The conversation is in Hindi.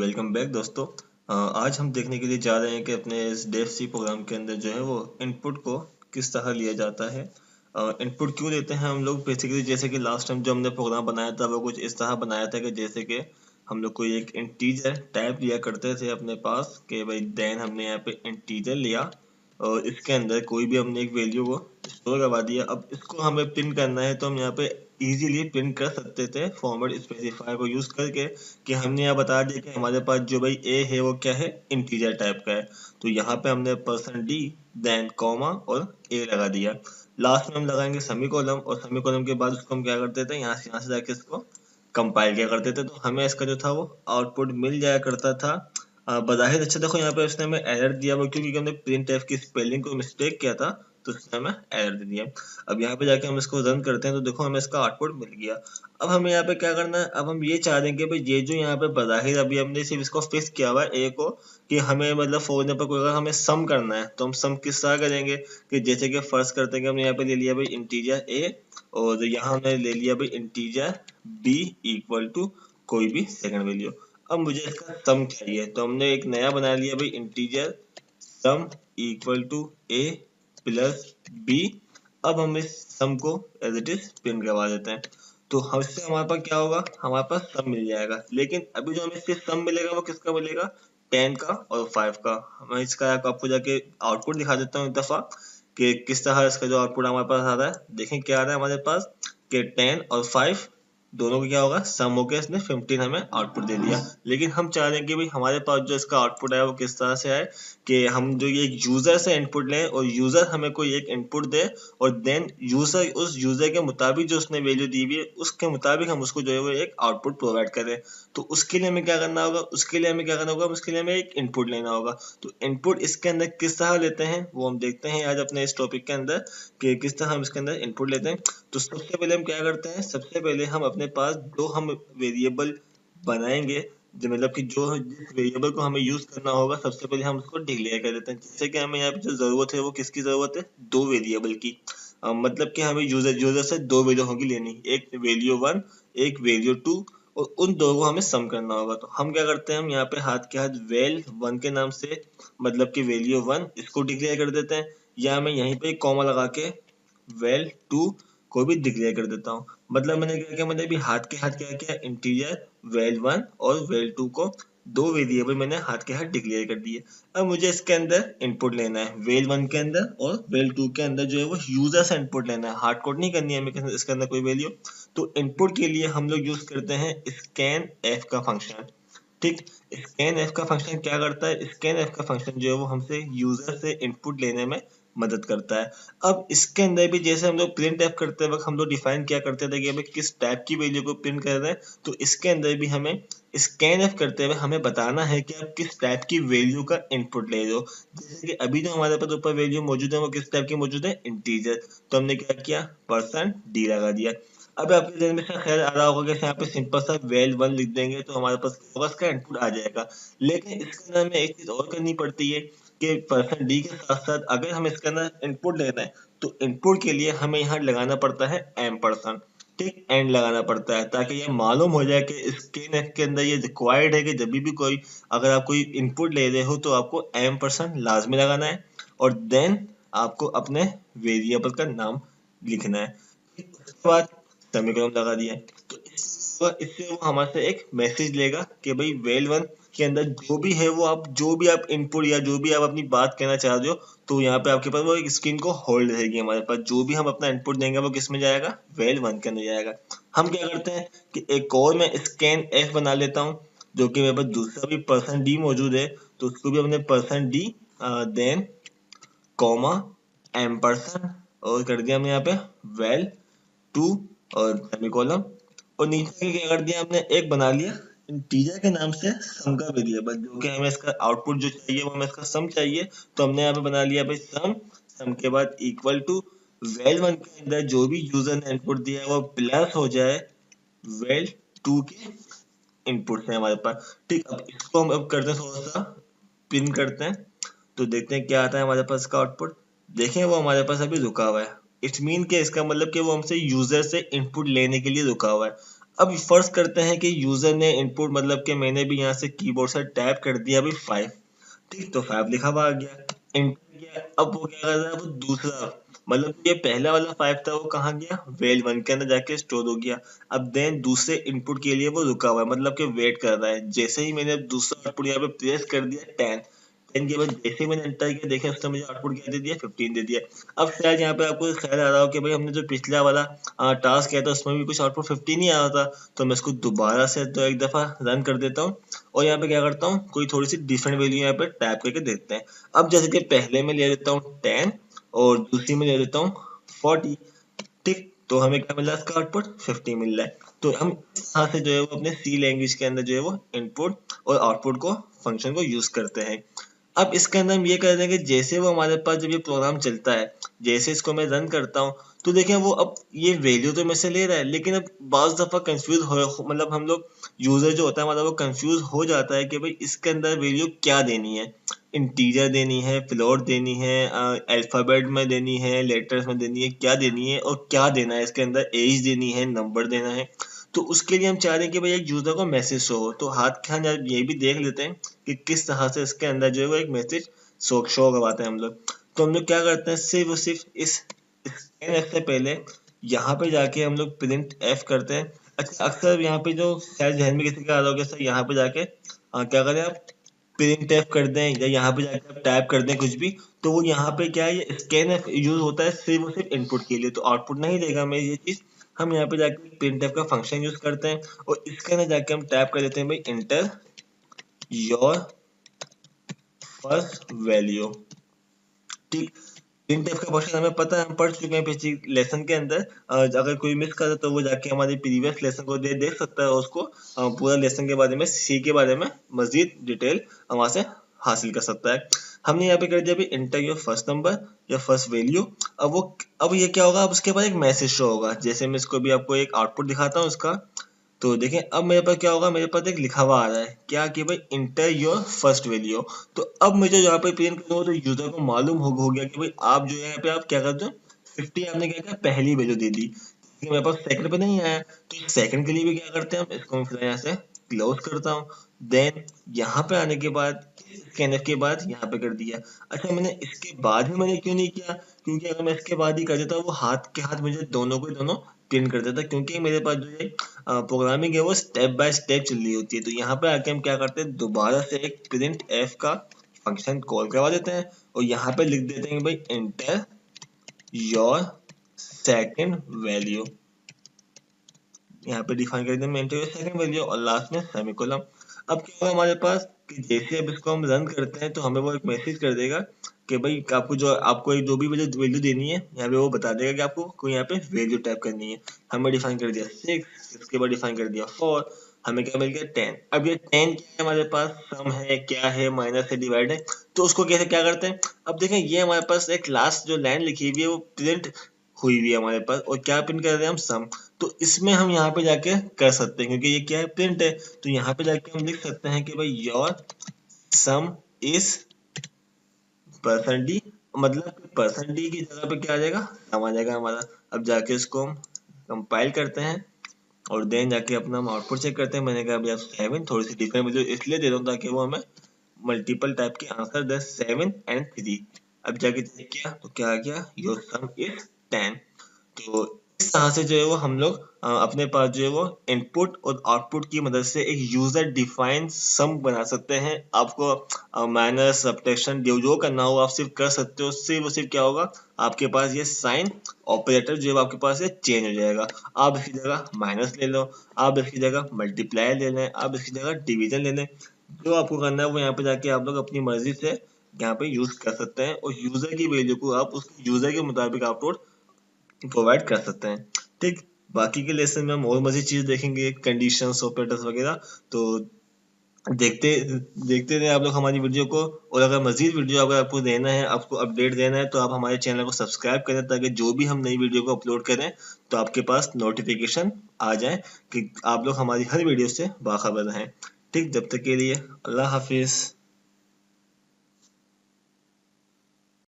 वेलकम बैक दोस्तों। आज हम देखने के लिए जा रहे हैं कि अपने इस डेफ सी प्रोग्राम के अंदर जो है वो इनपुट को किस तरह लिया जाता है। इनपुट क्यों लेते हैं हम लोग, बेसिकली जैसे कि लास्ट टाइम जो हमने प्रोग्राम बनाया था वो कुछ इस तरह बनाया था कि जैसे कि हम लोग कोई एक इंटीजर टाइप लिया करते थे अपने पास कि भाई देन हमने यहाँ पे इंटीजर लिया और इसके अंदर कोई भी हमने एक वैल्यू को स्टोर करवा दिया। अब इसको हमें प्रिंट करना है तो हम यहाँ पे इजीली प्रिंट कर सकते थे फॉर्मेट स्पेसिफायर को यूज करके कि हमने यहाँ बता दिया कि हमारे पास जो भाई ए है वो क्या है, इंटीजर टाइप का है। तो यहाँ पे हमने %d देन कॉमा और ए लगा दिया। लास्ट में हम लगाएंगे सेमीकोलन और सेमीकोलन के बाद उसको हम क्या करते थे, यहाँ से जाके इसको कंपाइल किया करते थे तो हमें इसका जो था वो आउटपुट मिल जाया करता था। बज़ाहिर अच्छा देखो यहाँ पे उसने हमें एरर दिया वो क्योंकि हमने प्रिंट एफ की स्पेलिंग को मिस्टेक किया था तो उसने हमें एरर दे दिया। अब यहाँ पे जाके हम इसको रन करते हैं तो देखो हमें इसका आउटपुट मिल गया। अब हमें यहाँ पे क्या करना है, अब हम ये चाह रहे हैं कि भाई ये जो यहाँ पे बज़ाहिर अभी हमने सिर्फ इसको फिक्स किया हुआ है ए को कि हमें मतलब फॉर एग्जाम्पल कोई अगर हमें सम करना है तो हम सम किस तरह करेंगे कि जैसे कि फर्स्ट करते हैं कि हमने यहाँ पे ले लिया भाई इंटीजर ए और यहाँ हमने ले लिया भाई इंटीजर बी इक्वल टू कोई भी सेकंड वैल्यू। अब मुझे इसका सम चाहिए तो हमने एक नया बना लिया भाई integer sum equal to A plus B. अब हम इस सम को एज इट इज प्रिंट करवा देते हैं तो हमसे हमारे पास क्या होगा, हमारे पास सम मिल जाएगा। लेकिन अभी जो हमें इससे सम मिलेगा वो किसका मिलेगा, 10 का और 5 का। मैं इसका आपको जाके आउटपुट दिखा देता हूँ एक दफा कि किस तरह इसका जो आउटपुट हमारे पास आ रहा है। देखें क्या आ रहा है हमारे पास कि 10 और 5 दोनों को क्या होगा, सम होकर इसने 15 हमें आउटपुट दे दिया। लेकिन हम चाह रहे हैं कि भाई हमारे पास जो इसका आउटपुट है वो किस तरह से आए कि हम जो ये यूजर से इनपुट लें और यूजर हमें कोई एक इनपुट दे और देन यूजर उस यूजर के मुताबिक जो उसने वैल्यू दी हुई है उसके मुताबिक हम उसको जो है वो एक आउटपुट प्रोवाइड करें। तो उसके लिए हमें क्या करना होगा, उसके लिए हमें एक इनपुट लेना होगा। तो इनपुट इसके अंदर किस तरह लेते हैं वो हम देखते हैं आज अपने इस टॉपिक के अंदर कि किस तरह हम इसके अंदर इनपुट लेते हैं। तो सबसे पहले हम क्या करते हैं, सबसे पहले हम अपने पास जो हम वेरिएबल बनाएंगे जो मतलब कि जो जिस वेरिएबल को हमें यूज करना होगा सबसे पहले हम उसको डिक्लेयर कर देते हैं। जैसे कि हमें यहाँ पे जो जरूरत है वो किसकी जरूरत है, दो वेरिएबल की। मतलब कि हमें यूजर से दो वैल्यू होगी लेनी, एक वैल्यू 1 एक वैल्यू 2 और उन दो को हमें सम करना होगा। तो हम क्या करते हैं, हम यहाँ पे हाथ के हाथ वेल 1 के नाम से मतलब कि वैल्यू 1 इसको डिक्लेयर कर देते हैं या मैं यहीं पे कॉमा लगा के वेल 2 को भी डिक्लेयर कर देता हूँ। मतलब मैंने क्या किया, मैंने भी हाथ के हाथ क्या किया, इंटीजर वेल 1 और वेल 2 को दो वेरिएबल मैंने हाथ के हाथ डिक्लेयर कर दिए। अब मुझे इसके अंदर इनपुट लेना है वेल 1 के अंदर और वेल 2 के अंदर जो है वो यूजर से इनपुट लेना है, हार्ड कोड नहीं करनी है हमें इसके अंदर कोई वैल्यू। तो इनपुट के लिए हम लोग यूज करते हैं स्कैन एफ का फंक्शन। ठीक, स्कैन एफ का फंक्शन क्या करता है, स्कैन एफ का फंक्शन जो है वो हमसे यूजर से इनपुट लेने में मदद करता है। अब इसके अंदर भी जैसे हम लोग प्रिंट एफ करते वक्त हम लोग डिफाइन क्या करते थे कि हमें किस टाइप की वैल्यू को प्रिंट कर रहे हैं, तो इसके अंदर भी हमें स्कैन एफ करते हुए हमें बताना है कि आप किस टाइप की वैल्यू का इनपुट ले रहे हो। जैसे कि अभी जो हमारे पास ऊपर वैल्यू मौजूद है वो किस टाइप की मौजूद है, इंटीजर। तो हमने क्या किया, %d लगा दिया। अब आपके दिल में ख्याल आ रहा होगा कि यहाँ पे सिंपल सा वेल 1 लिख देंगे तो हमारे पास उसका इनपुट आ जाएगा। लेकिन इसके अंदर हमें एक चीज और करनी पड़ती है कि %d के साथ साथ अगर हम इसके अंदर इनपुट लेना है तो इनपुट के लिए हमें यहाँ लगाना पड़ता है %। ठीक, एंड लगाना पड़ता है ताकि ये मालूम हो जाए कि स्कैन एफ के अंदर ये रिक्वायर्ड है कि जब भी कोई अगर आप कोई इनपुट ले रहे हो तो आपको %, लाजमी लगाना है और देन आपको अपने वेरिएबल का नाम लिखना है। उसके बाद सेमीकोलन लगा दिया। तो इससे वो हमारे से एक मैसेज लेगा कि भाई वेल 1 के अंदर जो भी है वो आप जो भी आप इनपुट या जो भी आप अपनी बात कहना चाह रहे हो तो यहाँ पे आपके पास वो एक स्क्रीन को होल्ड रहेगी। हमारे पास जो भी हम अपना इनपुट देंगे वो किस में जाएगा, वेल 1 के अंदर जाएगा। हम क्या करते हैं कि एक और मैं स्कैन एफ बना लेता हूँ जो कि मेरे पास दूसरा भी %d मौजूद है तो उसको भी हमने %d देन कॉमा एम्परसेंड और कर दिया हमने यहाँ पे वेल 2 और सेमीकोलन और नीचे क्या कर दिया हमने, एक बना लिया इंटीजर के नाम से सम का वेरिएबल जो कि हमें इसका आउटपुट जो चाहिए वो हमें इसका सम चाहिए। तो हमने यहाँ पे बना लिया भाई सम, सम के बाद इक्वल टू वेल 1 के अंदर जो भी यूजर ने इनपुट दिया है वो प्लस हो जाए वेल 2 के इनपुट से हमारे पास। ठीक, अब इसको हम अब करते हैं थोड़ा सा प्रिंट करते हैं तो देखते हैं क्या आता है हमारे पास इसका आउटपुट। देखें वो हमारे पास अभी रुका हुआ है, इट्स मीन के इसका मतलब कि वो हमसे यूजर से इनपुट लेने के लिए रुका हुआ है। अब फर्ज करते हैं कि यूजर ने इनपुट मतलब कि मैंने भी यहाँ से कीबोर्ड से टैप कर दिया अभी 5, ठीक, तो 5 लिखा हुआ आ गया, एंटर किया। अब वो क्या कर रहा है, वो दूसरा मतलब ये पहला वाला 5 था वो कहाँ गया, वेल 1 के अंदर जाके स्टोर हो गया। अब देन दूसरे इनपुट के लिए वो रुका हुआ है, मतलब कि वेट कर रहा है। जैसे ही मैंने दूसरा आउटपुट यहाँ पे प्रेस कर दिया 10, 10 के बाद जैसे ही मैंने एंटर किया, देखें उसने मुझे आउटपुट क्या दे दिया, 15 दे दिया। अब शायद यहाँ पे आपको ख्याल आ रहा हो कि भाई हमने जो पिछला वाला टास्क किया था उसमें भी कुछ आउटपुट 15 ही आ रहा था, तो मैं इसको दोबारा से तो एक दफा रन कर देता हूँ और यहाँ पे क्या करता हूँ, कोई थोड़ी सी डिफरेंट वैल्यू यहाँ पे टाइप करके देखते हैं। अब जैसे कि पहले में ले लेता हूँ 10 और दूसरी में ले लेता हूँ 40, ठीक, तो हमें क्या मिल रहा है, इसका आउटपुट 50 मिल रहा है। तो हम यहाँ से जो है वो अपने सी लैंग्वेज के अंदर जो है वो इनपुट और आउटपुट को फंक्शन को यूज करते हैं। अब इसके अंदर हम ये कर रहे हैं कि जैसे वो हमारे पास जब ये प्रोग्राम चलता है, जैसे इसको मैं रन करता हूँ, तो देखें वो अब ये वैल्यू तो मेरे से ले रहा है, लेकिन अब बाज दफा कंफ्यूज हो मतलब हम लोग यूजर जो होता है मतलब वो कंफ्यूज हो जाता है कि भाई इसके अंदर वैल्यू क्या देनी है, इंटीजर देनी है, फ्लोट देनी है, अल्फाबेट में देनी है, लेटर्स में देनी है, क्या देनी है और क्या देना है, इसके अंदर एज देनी है, नंबर देना है। तो उसके लिए हम चाह रहे हैं कि भाई एक यूजर को मैसेज शो हो, तो हाथ के हाथ ये भी देख लेते हैं कि किस तरह से इसके अंदर जो है वो एक मैसेज शो करवाते हैं हम लोग। तो हम लोग क्या करते हैं, सिर्फ और सिर्फ इस स्कैन एफ से पहले यहाँ पे जाके हम लोग प्रिंट एफ करते हैं। अच्छा, अक्सर यहाँ पे जो शायद ध्यान में किसी का आ रहा होगा सर, यहाँ पे जाके क्या करें आप, प्रिंट एफ कर दें या यहाँ पे जाके आप टाइप कर दें कुछ भी, तो वो यहाँ पे क्या है, ये स्कैन एफ यूज होता है सिर्फ और सिर्फ इनपुट के लिए, तो आउटपुट नहीं देगा हमें ये चीज। हम यहाँ पे जाके प्रिंट एफ का फंक्शन यूज करते हैं और इसके अंदर जाके हम टाइप कर देते हैं भाई इंटर योर फर्स्ट वैल्यू, ठीक। प्रिंटफ का क्वेश्चन हमें पता है, हम पढ़ चुके हैं पिछले लेसन के अंदर। अगर कोई मिस कर तो वो जाके हमारे प्रीवियस लेसन को देख सकता है और उसको पूरा लेसन के बारे में, सी के बारे में मजीद डिटेल वहां से हासिल कर सकता है। हमने यहाँ पे कर दिया अभी इंटर योर फर्स्ट नंबर या फर्स्ट वैल्यू। अब ये क्या होगा, अब उसके बाद एक मैसेज शो होगा। जैसे मैं इसको भी आपको एक आउटपुट दिखाता हूँ इसका, तो देखें अब मेरे पास क्या होगा, मेरे पास एक लिखा हुआ आ रहा है क्या कि भाई इंटर योर फर्स्ट वैल्यू। तो अब मुझे यहाँ पे प्रिंट करूंगा तो यूजर को मालूम हो गया कि भाई आप जो है यहाँ पे आप क्या करते हो, 50 आपने क्या किया, पहली वैल्यू दे दी, मेरे पास सेकंड पे नहीं आया, तो सेकंड के लिए भी क्या करते हैं हम, इसको मैं फिर यहाँ से क्लोज करता हूँ। देन यहाँ पे आने के बाद स्कैनफ के बाद यहाँ पे कर दिया। अच्छा, मैंने इसके बाद भी मैंने क्यों नहीं किया, क्योंकि अगर मैं इसके बाद ही कर देता वो हाथ के हाथ मुझे दोनों को दोनों प्रिंट कर देता, क्योंकि मेरे पास जो है प्रोग्रामिंग है वो स्टेप बाय स्टेप चल रही होती है। तो यहाँ पे आके हम क्या करते हैं, दोबारा से एक प्रिंट एफ का फंक्शन कॉल करवा देते हैं और यहाँ पे लिख देते हैं भाई एंटर योर सेकंड वैल्यू, यहाँ पे डिफाइन कर देंगे एंटर योर सेकंड वैल्यू और लास्ट में सेमीकोलन। अब क्या होगा हमारे पास कि जैसे अब इसको हम रन करते हैं तो हमें वो एक मैसेज कर देगा कि भाई आपको जो भी वैल्यू देनी है यहाँ पे वो बता देगा कि आपको कोई यहाँ पे वैल्यू टाइप करनी है। हमें डिफाइन कर दिया 6, इसके बाद डिफाइन कर दिया 4, हमें क्या मिल गया 10। अब ये 10 क्या है हमारे पास, सम है, क्या है, माइनस है, डिवाइड है, तो उसको कैसे क्या करते हैं। अब देखें ये हमारे पास एक लास्ट जो लाइन लिखी हुई है वो प्रिंट हुई हुई है हमारे पास, और क्या प्रिंट कर रहे हैं हम, सम। तो इसमें हम यहाँ पे जाके कर सकते हैं क्योंकि ये क्या है, प्रिंट है, तो यहाँ पे जाके हम लिख सकते हैं कि भाई your some is percent D, मतलब परसेंट डी की जगह पे क्या आ जाएगा, सम आ जाएगा हमारा। अब जाके इसको हम कंपाइल करते हैं और देन जाके अपना हम आउटपुट चेक करते हैं। मैंने कहा अभी आप 7, थोड़ी सी डिफरेंट वैल्यू इसलिए दे रहा हूँ ताकि वो हमें मल्टीपल टाइप के आंसर दे, 7 and 3। अब जाके चेक किया तो क्या आ गया, योर सम इज 10। तो इस तरह से जो है वो हम लोग अपने पास जो है वो इनपुट और आउटपुट की मदद से एक यूजर डिफाइंड सम बना सकते हैं। आपको माइनस सब्ट्रैक्शन जो करना हो आप सिर्फ कर सकते हो, सिर्फ क्या होगा, आपके पास ये साइन ऑपरेटर जो है आपके पास ये चेंज हो जाएगा। आप इसकी जगह माइनस ले लो, आप इसकी जगह मल्टीप्लाई ले लें, आप इसकी जगह डिवीजन ले लें, जो आपको करना है वो यहाँ पे जाके आप लोग अपनी मर्जी से यहाँ पे यूज कर सकते हैं और यूजर की वैल्यू को आप उसके यूजर के मुताबिक अपलोड प्रोवाइड कर सकते हैं, ठीक। बाकी के लेसन में हम और मजीद चीज देखेंगे, कंडीशंस, ऑपरेटर्स वगैरह। तो देखते देखते रहे आप लोग हमारी वीडियो को, और अगर मजीद वीडियो अगर आपको देना है, आपको अपडेट देना है, तो आप हमारे चैनल को सब्सक्राइब करें ताकि जो भी हम नई वीडियो को अपलोड करें तो आपके पास नोटिफिकेशन आ जाए कि आप लोग हमारी हर वीडियो से बाखबर रहें, ठीक। जब तक के लिए अल्लाह हाफिज।